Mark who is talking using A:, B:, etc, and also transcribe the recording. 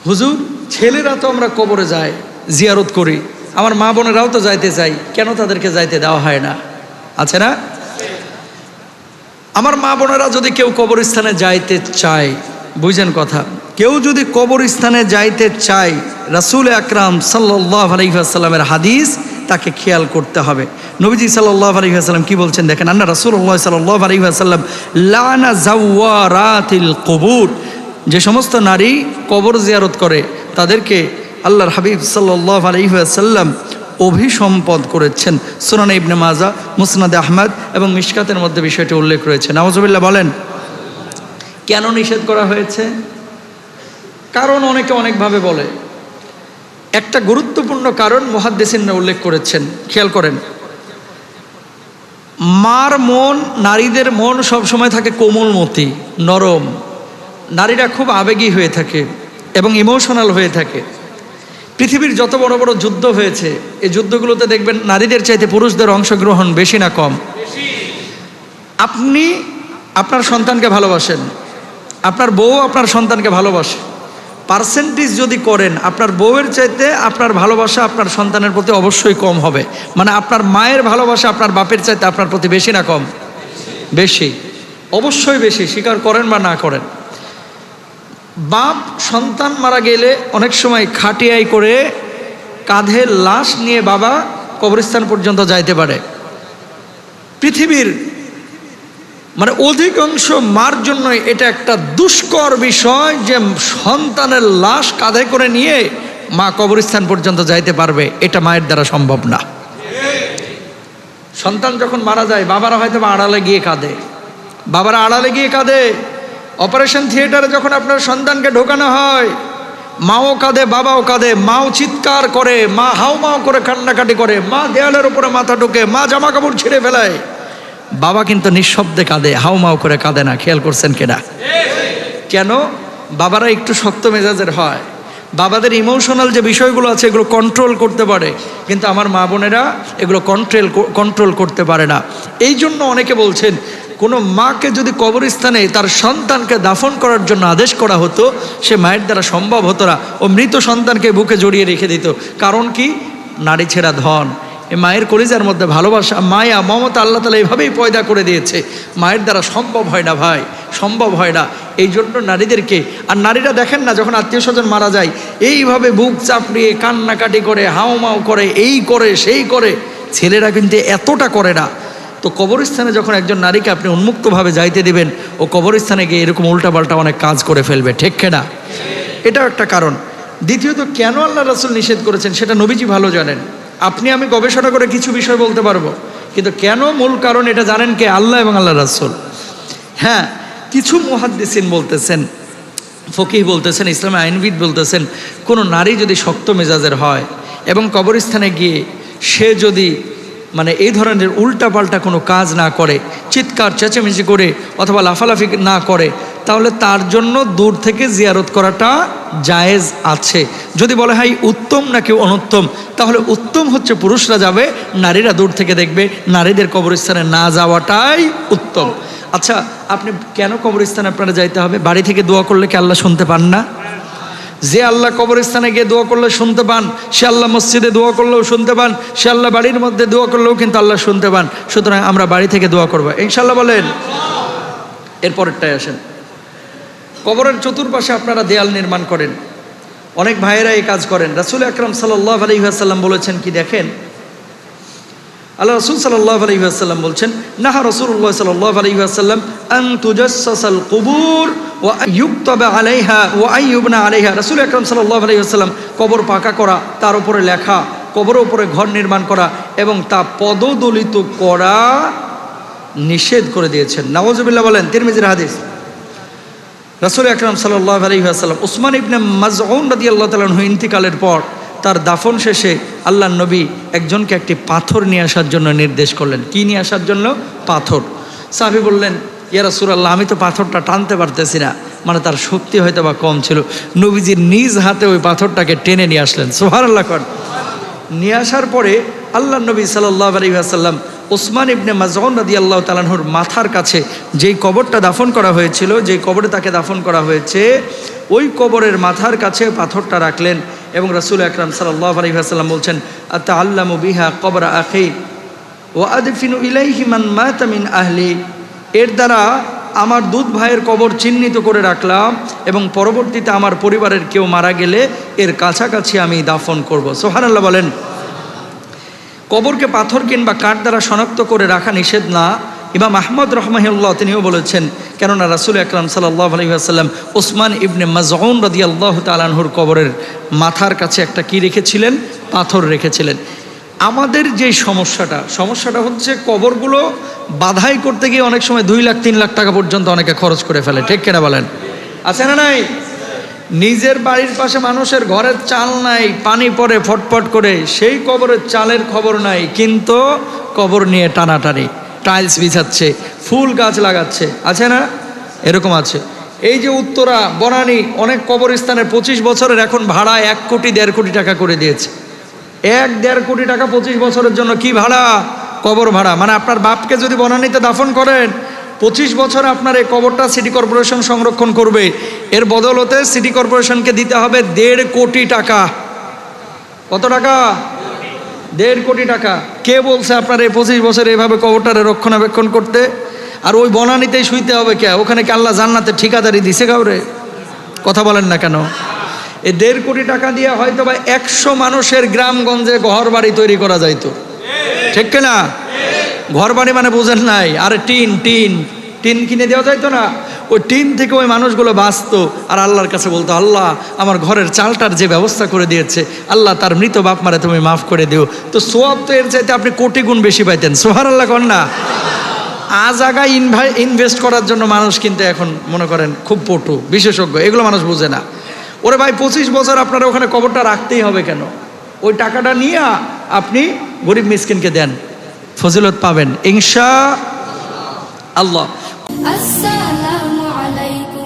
A: হুজুর ছেলেরা তো আমরা কবরে যাই, জিয়ারত করি, আমার মা বোনেরাও তো যাইতে চাই, কেন তাদেরকে যাইতে দেওয়া হয় না? আছে না? আমার মা বোনেরা যদি কেউ কবরস্থানে যাইতে চায়, বুঝেন কথা, কেউ যদি কবরস্থানে যাইতে চায়, রাসূল আকরাম সাল্লাল্লাহু আলাইহি ওয়াসাল্লামের হাদিস তাকে খেয়াল করতে হবে। নবীজি সাল্লাল্লাহু আলাইহি ওয়াসাল্লাম কি বলছেন দেখেন, আন্না রাসূলুল্লাহ সাল্লাল্লাহু আলাইহি ওয়াসাল্লাম লানা যাওয়ারাতিল কুবুর, যে সমস্ত নারী কবর জিয়ারত করে তাদেরকে আল্লাহর হাবিব সাল্লাল্লাহু আলাইহি ওয়াসাল্লাম অভিসম্পদ করেছেন। সুনানে ইবনে মাজাহ, মুসনাদে আহমদ এবং মিশকাতের মধ্যে বিষয়টি উল্লেখ রয়েছে। নাউজুবিল্লাহ বলেন। কেন নিষেধ করা হয়েছে? কারণ অনেকে অনেকভাবে বলে। একটা গুরুত্বপূর্ণ কারণ মুহাদ্দিসিনরা উল্লেখ করেছেন, খেয়াল করেন। মার মন, নারীদের মন সবসময় থাকে কোমলমতি, নরম। নারীরা খুব আবেগী হয়ে থাকে এবং ইমোশনাল হয়ে থাকে। পৃথিবীর যত বড় বড় যুদ্ধ হয়েছে, এই যুদ্ধগুলোতে দেখবেন নারীদের চাইতে পুরুষদের অংশগ্রহণ বেশি না কম? আপনি আপনার সন্তানকে ভালোবাসেন, আপনার বউ আপনার সন্তানকে ভালোবাসে, পার্সেন্টেজ যদি করেন আপনার বউয়ের চাইতে আপনার ভালোবাসা আপনার সন্তানের প্রতি অবশ্যই কম হবে। মানে আপনার মায়ের ভালোবাসা আপনার বাপের চাইতে আপনার প্রতি বেশি না কম? বেশি, অবশ্যই বেশি, স্বীকার করেন বা না করেন। বাপ সন্তান মারা গেলে অনেক সময় খাটিয়াই করে কাঁধে লাশ নিয়ে বাবা কবরস্থান পর্যন্ত যাইতে পারে। পৃথিবীর মানে অধিকাংশ মার জন্য এটা একটা দুষ্কর বিষয় যে সন্তানের লাশ কাঁধে করে নিয়ে মা কবরস্থান পর্যন্ত যাইতে পারবে, এটা মায়ের দ্বারা সম্ভব না। সন্তান যখন মারা যায় বাবারা হয়তো আড়ালে গিয়ে কাঁদে, বাবারা আড়ালে গিয়ে কাঁদে। অপারেশন থিয়েটারে যখন আপনার সন্তানকে ঢোকানো হয়, মাও কাঁদে বাবাও কাঁদে, মাও চিৎকার করে, মা হাউমাউ করে কান্নাকাটি করে, মা দেয়ালের উপরে মাথা ঢোকে, মা জামা কাপড় ছিঁড়ে ফেলায়। বাবা কিন্তু নিঃশব্দে কাঁদে, হাউমাউ করে কাঁদে না। খেয়াল করছেন কিনা? কেন? বাবারা একটু শক্ত মেজাজের হয়, বাবাদের ইমোশনাল যে বিষয়গুলো আছে এগুলো কন্ট্রোল করতে পারে, কিন্তু আমার মা বোনেরা এগুলো কন্ট্রোল করতে পারে না। এই জন্য অনেকে বলছেন কোনো মাকে যদি কবরস্থানে তার সন্তানকে দাফন করার জন্য আদেশ করা হতো, সে মায়ের দ্বারা সম্ভব হতো না। ও মৃত সন্তানকে বুকে জড়িয়ে রেখে দিত। কারণ কি? নারী ছেঁড়া ধন। এই মায়ের কলিজার মধ্যে ভালোবাসা, মায়া, মমতা আল্লাহ তাআলা এভাবেই পয়দা করে দিয়েছে। মায়ের দ্বারা সম্ভব হয় না ভাই, সম্ভব হয় না। এই জন্য নারীদেরকে, আর নারীরা দেখেন না যখন আত্মীয় স্বজন মারা যায় এইভাবে বুক চাপড়িয়ে কান্নাকাটি করে, হাউমাউ করে, এই করে সেই করে। ছেলেরা কিন্তু এতটা করে না। তো কবরস্থানে যখন একজন নারীকে আপনি উন্মুক্তভাবে যাইতে দিবেন, ও কবরস্থানে গিয়ে এরকম উল্টাপাল্টা অনেক কাজ করে ফেলবে, ঠিক কিনা? এটাও একটা কারণ। দ্বিতীয়ত, কেন আল্লাহ রাসূল নিষেধ করেছেন সেটা নবীজি ভালো জানেন। আপনি আমি গবেষণা করে কিছু বিষয় বলতে পারবো, কিন্তু কেন, মূল কারণ এটা জানেন কে? আল্লাহ এবং আল্লাহ রাসূল। হ্যাঁ, কিছু মুহাদ্দিসিন বলতেছেন, ফকিহ বলতেছেন, ইসলামী আইনবিদ বলতেছেন, কোনো নারী যদি শক্ত মেজাজের হয় এবং কবরস্থানে গিয়ে সে যদি মানে এই ধরনের উল্টাপাল্টা কোনো কাজ না করে, চিৎকার চেঁচামেচি করে অথবা লাফালাফি না করে, তাহলে তার জন্য দূর থেকে জিয়ারত করাটা জায়েজ আছে। যদি বলে হয় উত্তম নাকি অনুত্তম, তাহলে উত্তম হচ্ছে পুরুষরা যাবে, নারীরা দূর থেকে দেখবে, নারীদের কবরস্থানে না যাওয়াটাই উত্তম। আচ্ছা, আপনি কেন কবরস্থানে আপনারা যাইতে হবে? বাড়ি থেকে দোয়া করলে কি আল্লাহ শুনতে পান না? যে আল্লাহ কবরস্থানে গিয়ে দোয়া করলে শুনতে পান, সে আল্লাহ মসজিদে দোয়া করলেও শুনতে পান, সে আল্লাহ বাড়ির মধ্যে দোয়া করলেও কিন্তু আল্লাহ শুনতে পান। সুতরাং আমরা বাড়ি থেকে দোয়া করবো ইনশাল্লাহ, বলেন। এরপরেরটাই আসেন। কবরের চতুর্পাশে আপনারা দেয়াল নির্মাণ করেন, অনেক ভাইয়েরা এই কাজ করেন। রাসূল আকরাম সাল্লাল্লাহু আলাইহি ওয়াসাল্লাম বলেছেন কি দেখেন, আল্লাহ রাসূল সাল্লাল্লাহু আলাইহি ওয়াসাল্লাম বলছেন, নাহা রাসূলুল্লাহ সাল্লাল্লাহু আলাইহি ওয়াসাল্লাম আন তুজাসসাসাল কুবুর ওয়া ইউকতাবা আলাইহা ওয়া আইয়ুবনা আলাইহা। রাসূল আকরাম সাল্লাল্লাহু আলাইহি ওয়াসাল্লাম কবর পাকা করা, তার উপরে লেখা, কবরের উপরে ঘর নির্মাণ করা এবং তা পদদলিত করা নিষেধ করে দিয়েছেন। নাউজুবিল্লাহ বলেন। তিরমিজির হাদিস। রাসূল আকরাম সাল্লাল্লাহু আলাইহি ওয়াসাল্লাম উসমান ইবনে মাজউন রাদিয়াল্লাহু তাআলা আনহু ইন্তিকালের পর তার দাফন শেষে আল্লাহর নবী একজনকে একটি পাথর নিয়ে আসার জন্য নির্দেশ করলেন। কি নিয়ে আসার জন্য? পাথর। সাহাবী বললেন, ইয়া রাসূলুল্লাহ, আমি তো পাথরটা টানতে পারতেছি না, মানে তার শক্তি হয়তো বা কম ছিল। নবীজির নিজ হাতে ওই পাথরটাকে টেনে নিয়ে আসলেন। সুবহানাল্লাহ। নিয়ে আসার পরে আল্লাহর নবী সাল্লাল্লাহু আলাইহি ওয়াসাল্লাম ওসমান ইবনে মাজউন রাদিয়াল্লাহু তাআলা আনহুর মাথার কাছে যেই কবরটা দাফন করা হয়েছিল, যেই কবরে তাকে দাফন করা হয়েছে, ওই কবরের মাথার কাছে পাথরটা রাখলেন এবং রাসূল আকরাম সাল্লাল্লাহু আলাইহি ওয়াসাল্লাম বলছেন, আতাআল্লামু বিহা কবরা আখি ওয়া আদফিনু ইলাইহি মান মাতা মিন আহলি। এর দ্বারা আমার দুধ ভাইয়ের কবর চিহ্নিত করে রাখলাম এবং পরবর্তীতে আমার পরিবারের কেউ মারা গেলে এর কাছাকাছি আমি দাফন করব। সুবহানাল্লাহ বলেন। কবরকে পাথর কিংবা কাঠ দ্বারা শনাক্ত করে রাখা নিষেধ না। ইমাম আহমদ রাহমাহুল্লাহ তিনিও বলেছেন, কেননা রাসূল আকরাম সাল্লাল্লাহু আলাইহি ওয়াসাল্লাম ওসমান ইবনে মাজউন রাদিয়াল্লাহু তাআলা আনহুর কবরের মাথার কাছে একটা কি রেখেছিলেন? পাথর রেখেছিলেন। আমাদের যে সমস্যাটা হচ্ছে কবরগুলো বাধাই করতে গিয়ে অনেক সময় 2 লাখ 3 লাখ টাকা পর্যন্ত অনেকে খরচ করে ফেলে, ঠিক কিনা বলেন? আছে না নাই? নিজের বাড়ির পাশে মানুষের ঘরের চাল নাই, পানি পড়ে ফটফট করে, সেই কবরের চালের খবর নাই, কিন্তু কবর নিয়ে টানাটানি, টাইলস বিছাচ্ছে, ফুল গাছ লাগাচ্ছে। আছে না? এরকম আছে। এই যে উত্তরা বনানী অনেক কবরস্থানের 25 বছরের এখন ভাড়া 1 কোটি 1.5 কোটি টাকা করে দিয়েছে। 1-1.5 কোটি টাকা 25 বছরের জন্য। কি ভাড়া? কবর ভাড়া। মানে আপনার বাপকে যদি বনানীতে দাফন করেন, 25 বছর আপনার এই কবরটা সিটি কর্পোরেশন সংরক্ষণ করবে। এর বদলতে সিটি কর্পোরেশনকে দিতে হবে 1.5 কোটি টাকা। কত টাকা? 1.5 কোটি টাকা। কে বলছে আপনার এই 25 বছর এইভাবে কবরটারে রক্ষণাবেক্ষণ করতে? আর ওই বনানীতেই শুইতে হবে কে? ওখানে কি আল্লাহ জান্নাতের ঠিকাদারি দিছে কাউরে? কথা বলেন না কেন? এই 1.5 কোটি টাকা দিয়ে হয়তো বা 100 মানুষের গ্রামগঞ্জে ঘর বাড়ি তৈরি করা যাইতো, ঠিক কিনা? ঘর বাড়ি মানে বুঝেন নাই, আরে টিন কিনে দেওয়া যাইতো না? ওই টিন থেকে ওই মানুষগুলো বাঁচতো আর আল্লাহর কাছে বলতো, আল্লাহ আমার ঘরের চালটার যে ব্যবস্থা করে দিয়েছে, আল্লাহ তার মৃত বাপ মারে তুমি মাফ করে দিও। তো সোয়াব তো এর চাইতে আপনি কোটি গুণ বেশি পাইতেন। সুবহানাল্লাহ কন না? আগায় ইনভেস্ট করার জন্য মানুষ কিন্তু এখন মনে করেন খুব পটু, বিশেষজ্ঞ, এগুলো মানুষ বুঝে না। ওরে ভাই 25 বছর আপনারা ওখানে কবরটা রাখতেই হবে কেন? ওই টাকাটা নিয়ে আপনি গরিব মিসকিনকে দেন, ফজিলত পাবেন ইনশাআল্লাহ। আসসালামু আলাইকুম।